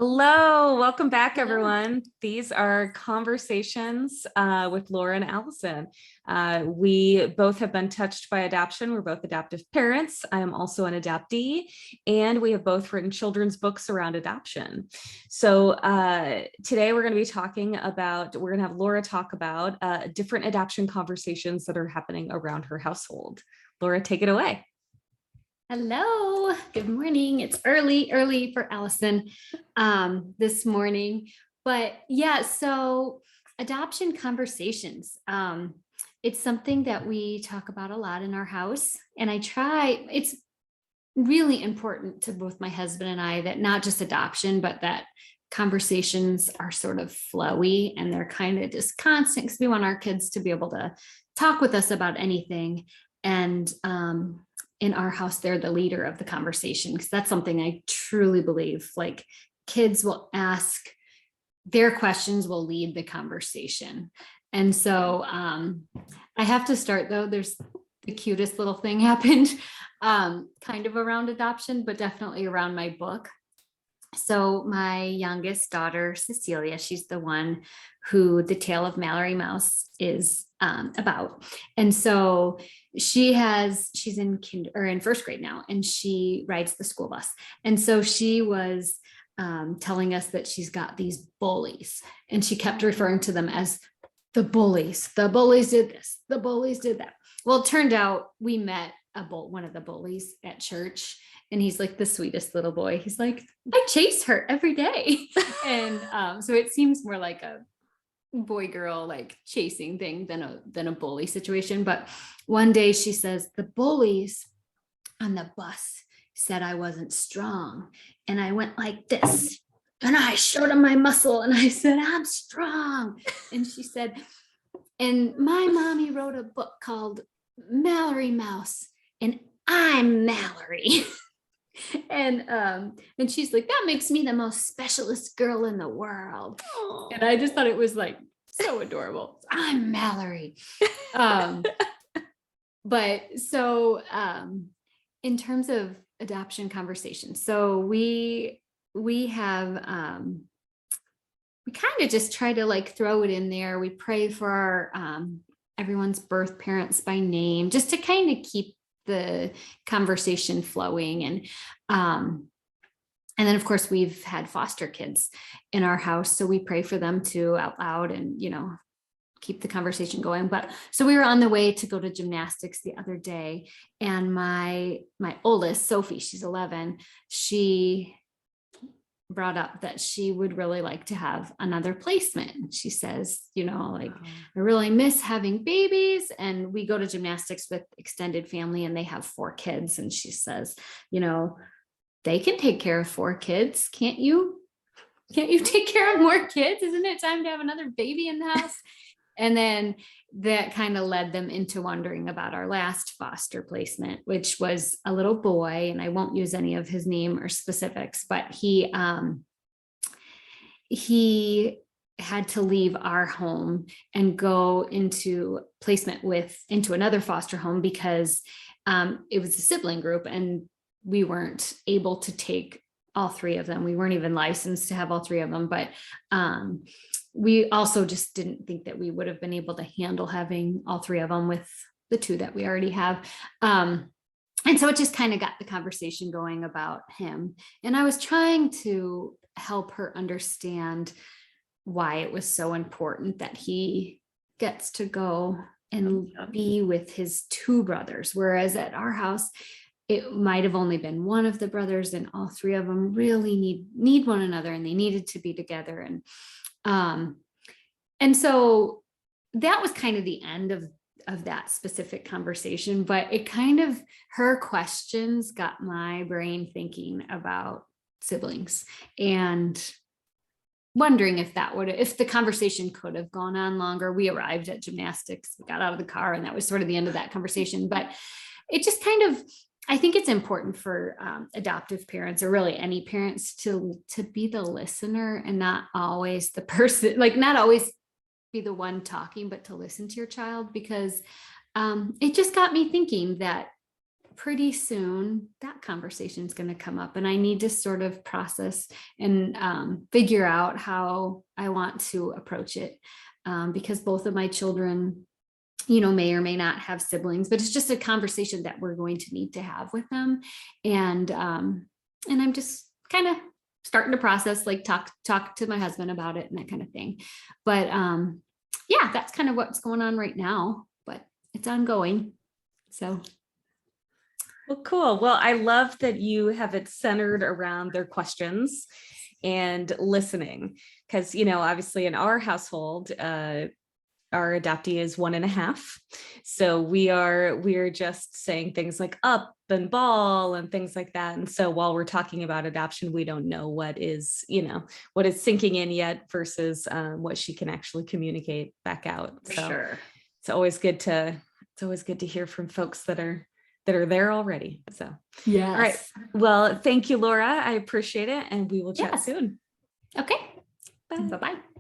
Hello, welcome back, Hello. everyone. These are conversations with Laura and Allison. We both have been touched by adoption. We're both adoptive parents. I am also an adoptee, and we have both written children's books around adoption. So today we're going to be we're going to have Laura talk about different adoption conversations that are happening around her household. Laura, take it away. Hello. Good morning. It's early for Allison this morning. But yeah, so adoption conversations. It's something that we talk about a lot in our house. And it's really important to both my husband and I that not just adoption, but that conversations are sort of flowy and they're kind of just constant because we want our kids to be able to talk with us about anything. And in our house, they're the leader of the conversation because that's something I truly believe. Like kids will ask, their questions will lead the conversation. And so I have to start though. There's the cutest little thing happened kind of around adoption, but definitely around my book. So my youngest daughter, Cecilia, she's the one who The Tale of Mallory Mouse is about. And so she's in first grade now, and she rides the school bus. And so she was telling us that she's got these bullies, and she kept referring to them as the bullies. The bullies did this, the bullies did that. Well, it turned out we met one of the bullies at church, and he's like the sweetest little boy. He's like, I chase her every day. And so it seems more like a boy girl like chasing thing than a bully situation. But one day she says, the bullies on the bus said I wasn't strong, and I went like this and I showed them my muscle and I said, I'm strong. And she said, and my mommy wrote a book called Mallory Mouse, and I'm Mallory. And she's like, that makes me the most specialist girl in the world. Aww. And I just thought it was like so adorable. I'm Mallory. But so in terms of adoption conversations, so we have we kind of just try to like throw it in there. We pray for our everyone's birth parents by name, just to kind of keep the conversation flowing. And then of course we've had foster kids in our house, so we pray for them too out loud and keep the conversation going. But so we were on the way to go to gymnastics the other day, and my oldest, Sophie, she's 11, she brought up that she would really like to have another placement. She says, I really miss having babies. And we go to gymnastics with extended family, and they have 4 kids. And she says, they can take care of 4 kids. Can't you take care of more kids? Isn't it time to have another baby in the house? And then that kind of led them into wondering about our last foster placement, which was a little boy, and I won't use any of his name or specifics, but he had to leave our home and go into placement into another foster home because it was a sibling group, and we weren't able to take all 3 of them. We weren't even licensed to have all 3 of them, but we also just didn't think that we would have been able to handle having all 3 of them with the 2 that we already have. And so it just kind of got the conversation going about him. And I was trying to help her understand why it was so important that he gets to go and be with his 2 brothers. Whereas at our house, it might have only been one of the brothers, and all 3 of them really need one another, and they needed to be together. And so that was kind of the end of that specific conversation, but it kind of, her questions got my brain thinking about siblings and wondering if the conversation could have gone on longer. We arrived at gymnastics, we got out of the car, and that was sort of the end of that conversation. But it just kind of, I think it's important for adoptive parents, or really any parents, to be the listener and not always the person, like not always be the one talking, but to listen to your child, because it just got me thinking that pretty soon that conversation is going to come up, and I need to sort of process and figure out how I want to approach it, because both of my children, may or may not have siblings, but it's just a conversation that we're going to need to have with them. And I'm just kind of starting to process, like talk to my husband about it and that kind of thing. But yeah, that's kind of what's going on right now, but it's ongoing. So. Well, cool. Well, I love that you have it centered around their questions and listening, because, obviously in our household, our adoptee is 1.5. So we are just saying things like up and ball and things like that. And so while we're talking about adoption, we don't know what is sinking in yet versus what she can actually communicate back out. For so sure. It's always good to hear from folks that are there already. So, yes. All right. Well, thank you, Laura. I appreciate it. And we will chat Yes. soon. Okay. Bye. Bye-bye.